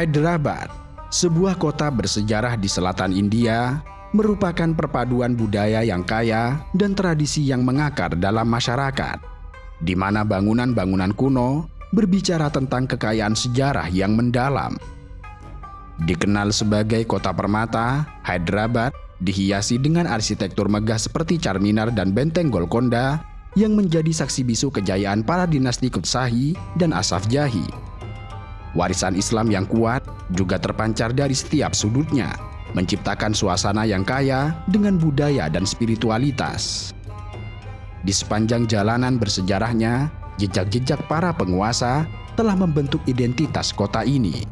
Hyderabad, sebuah kota bersejarah di selatan India, merupakan perpaduan budaya yang kaya dan tradisi yang mengakar dalam masyarakat, di mana bangunan-bangunan kuno berbicara tentang kekayaan sejarah yang mendalam. Dikenal sebagai kota permata, Hyderabad dihiasi dengan arsitektur megah seperti Charminar dan Benteng Golconda yang menjadi saksi bisu kejayaan para dinasti Kutshahi dan Asaf Jahi. Warisan Islam yang kuat juga terpancar dari setiap sudutnya, menciptakan suasana yang kaya dengan budaya dan spiritualitas. Di sepanjang jalanan bersejarahnya, jejak-jejak para penguasa telah membentuk identitas kota ini.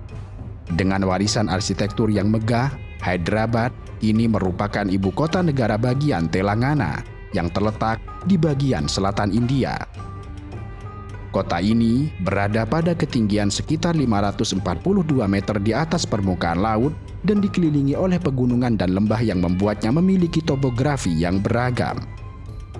Dengan warisan arsitektur yang megah, Hyderabad kini merupakan ibu kota negara bagian Telangana yang terletak di bagian selatan India. Kota ini berada pada ketinggian sekitar 542 meter di atas permukaan laut dan dikelilingi oleh pegunungan dan lembah yang membuatnya memiliki topografi yang beragam.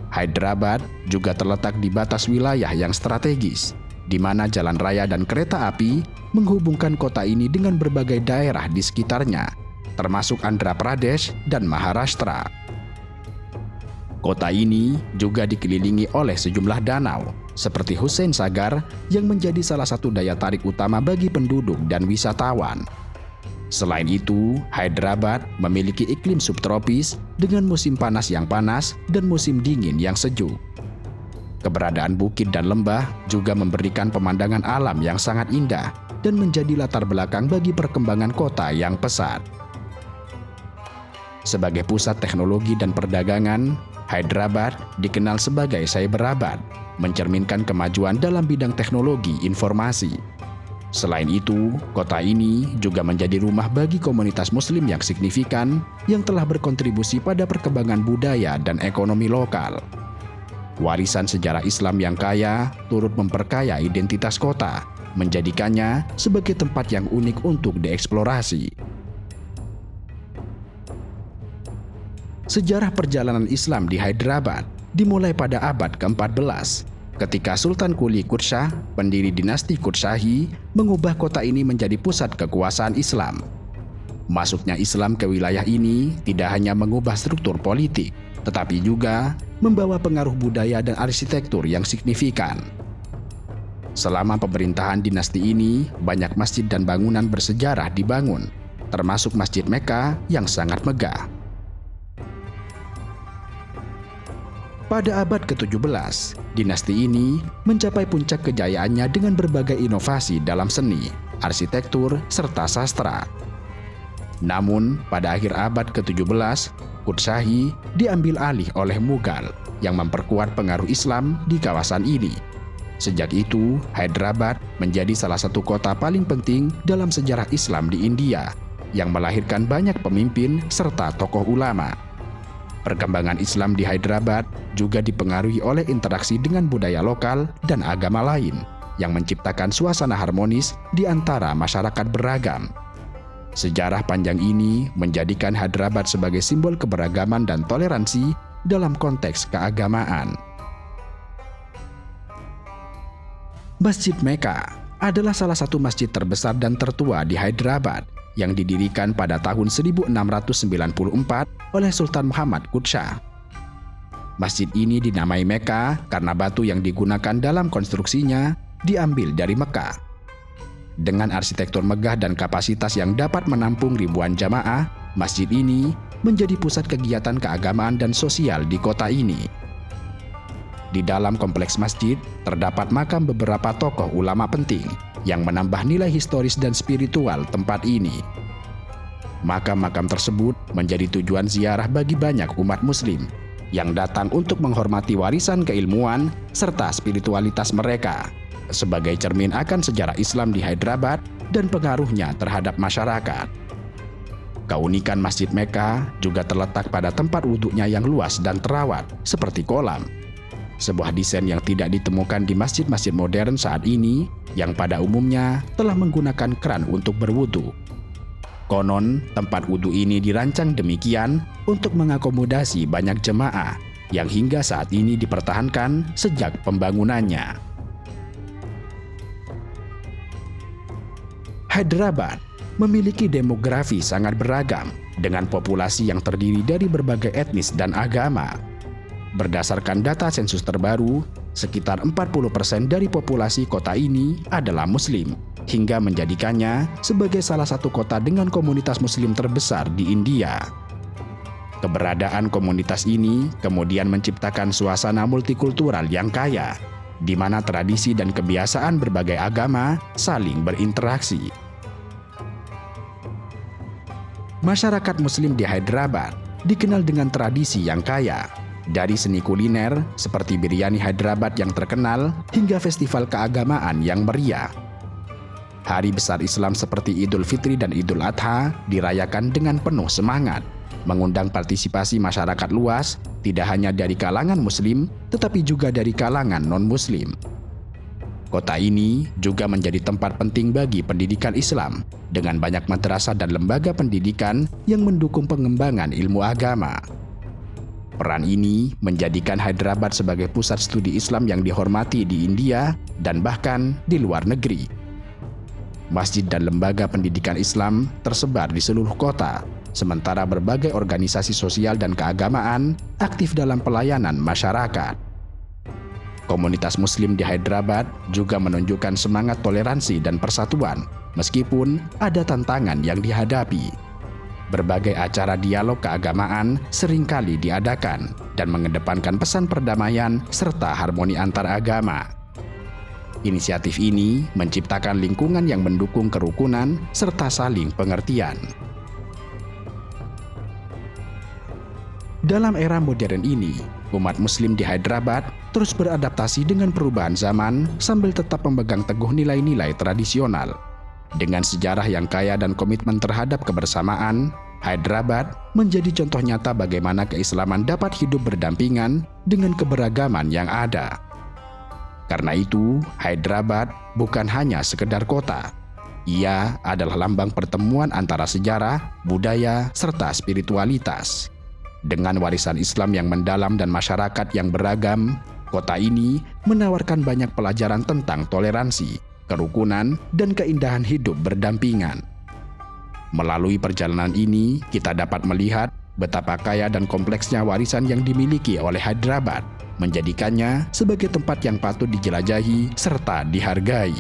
Hyderabad juga terletak di batas wilayah yang strategis, di mana jalan raya dan kereta api menghubungkan kota ini dengan berbagai daerah di sekitarnya, termasuk Andhra Pradesh dan Maharashtra. Kota ini juga dikelilingi oleh sejumlah danau, seperti Hussein Sagar yang menjadi salah satu daya tarik utama bagi penduduk dan wisatawan. Selain itu, Hyderabad memiliki iklim subtropis dengan musim panas yang panas dan musim dingin yang sejuk. Keberadaan bukit dan lembah juga memberikan pemandangan alam yang sangat indah dan menjadi latar belakang bagi perkembangan kota yang pesat. Sebagai pusat teknologi dan perdagangan, Hyderabad dikenal sebagai Cyberabad, mencerminkan kemajuan dalam bidang teknologi informasi. Selain itu, kota ini juga menjadi rumah bagi komunitas Muslim yang signifikan yang telah berkontribusi pada perkembangan budaya dan ekonomi lokal. Warisan sejarah Islam yang kaya turut memperkaya identitas kota, menjadikannya sebagai tempat yang unik untuk dieksplorasi. Sejarah perjalanan Islam di Hyderabad dimulai pada abad ke-14, ketika Sultan Quli Qutb, pendiri dinasti Kutshahi, mengubah kota ini menjadi pusat kekuasaan Islam. Masuknya Islam ke wilayah ini tidak hanya mengubah struktur politik, tetapi juga membawa pengaruh budaya dan arsitektur yang signifikan. Selama pemerintahan dinasti ini, banyak masjid dan bangunan bersejarah dibangun, termasuk Masjid Mekah yang sangat megah. Pada abad ke-17, dinasti ini mencapai puncak kejayaannya dengan berbagai inovasi dalam seni, arsitektur, serta sastra. Namun, pada akhir abad ke-17, Kutshahi diambil alih oleh Mughal yang memperkuat pengaruh Islam di kawasan ini. Sejak itu, Hyderabad menjadi salah satu kota paling penting dalam sejarah Islam di India, yang melahirkan banyak pemimpin serta tokoh ulama. Perkembangan Islam di Hyderabad juga dipengaruhi oleh interaksi dengan budaya lokal dan agama lain yang menciptakan suasana harmonis di antara masyarakat beragam. Sejarah panjang ini menjadikan Hyderabad sebagai simbol keberagaman dan toleransi dalam konteks keagamaan. Masjid Mekah adalah salah satu masjid terbesar dan tertua di Hyderabad yang didirikan pada tahun 1694 oleh Sultan Muhammad Qutb. Masjid ini dinamai Mekah karena batu yang digunakan dalam konstruksinya diambil dari Mekah. Dengan arsitektur megah dan kapasitas yang dapat menampung ribuan jamaah, masjid ini menjadi pusat kegiatan keagamaan dan sosial di kota ini. Di dalam kompleks masjid terdapat makam beberapa tokoh ulama penting yang menambah nilai historis dan spiritual tempat ini. Makam-makam tersebut menjadi tujuan ziarah bagi banyak umat Muslim yang datang untuk menghormati warisan keilmuan serta spiritualitas mereka sebagai cermin akan sejarah Islam di Hyderabad dan pengaruhnya terhadap masyarakat. Keunikan Masjid Mekah juga terletak pada tempat wudhunya yang luas dan terawat seperti kolam. Sebuah desain yang tidak ditemukan di masjid-masjid modern saat ini yang pada umumnya telah menggunakan keran untuk berwudhu. Konon, tempat wudhu ini dirancang demikian untuk mengakomodasi banyak jemaah yang hingga saat ini dipertahankan sejak pembangunannya. Hyderabad memiliki demografi sangat beragam dengan populasi yang terdiri dari berbagai etnis dan agama. Berdasarkan data sensus terbaru, sekitar 40% dari populasi kota ini adalah Muslim, hingga menjadikannya sebagai salah satu kota dengan komunitas Muslim terbesar di India. Keberadaan komunitas ini kemudian menciptakan suasana multikultural yang kaya, di mana tradisi dan kebiasaan berbagai agama saling berinteraksi. Masyarakat Muslim di Hyderabad dikenal dengan tradisi yang kaya, dari seni kuliner seperti biryani Hyderabad yang terkenal hingga festival keagamaan yang meriah. Hari besar Islam seperti Idul Fitri dan Idul Adha dirayakan dengan penuh semangat, mengundang partisipasi masyarakat luas tidak hanya dari kalangan Muslim tetapi juga dari kalangan non-Muslim. Kota ini juga menjadi tempat penting bagi pendidikan Islam dengan banyak madrasah dan lembaga pendidikan yang mendukung pengembangan ilmu agama. Peran ini menjadikan Hyderabad sebagai pusat studi Islam yang dihormati di India dan bahkan di luar negeri. Masjid dan lembaga pendidikan Islam tersebar di seluruh kota, sementara berbagai organisasi sosial dan keagamaan aktif dalam pelayanan masyarakat. Komunitas Muslim di Hyderabad juga menunjukkan semangat toleransi dan persatuan, meskipun ada tantangan yang dihadapi. Berbagai acara dialog keagamaan seringkali diadakan dan mengedepankan pesan perdamaian serta harmoni antar agama. Inisiatif ini menciptakan lingkungan yang mendukung kerukunan serta saling pengertian. Dalam era modern ini, umat Muslim di Hyderabad terus beradaptasi dengan perubahan zaman sambil tetap memegang teguh nilai-nilai tradisional. Dengan sejarah yang kaya dan komitmen terhadap kebersamaan, Hyderabad menjadi contoh nyata bagaimana keislaman dapat hidup berdampingan dengan keberagaman yang ada. Karena itu, Hyderabad bukan hanya sekedar kota. Ia adalah lambang pertemuan antara sejarah, budaya, serta spiritualitas. Dengan warisan Islam yang mendalam dan masyarakat yang beragam, kota ini menawarkan banyak pelajaran tentang toleransi, kerukunan, dan keindahan hidup berdampingan. Melalui perjalanan ini, kita dapat melihat betapa kaya dan kompleksnya warisan yang dimiliki oleh Hyderabad, menjadikannya sebagai tempat yang patut dijelajahi serta dihargai.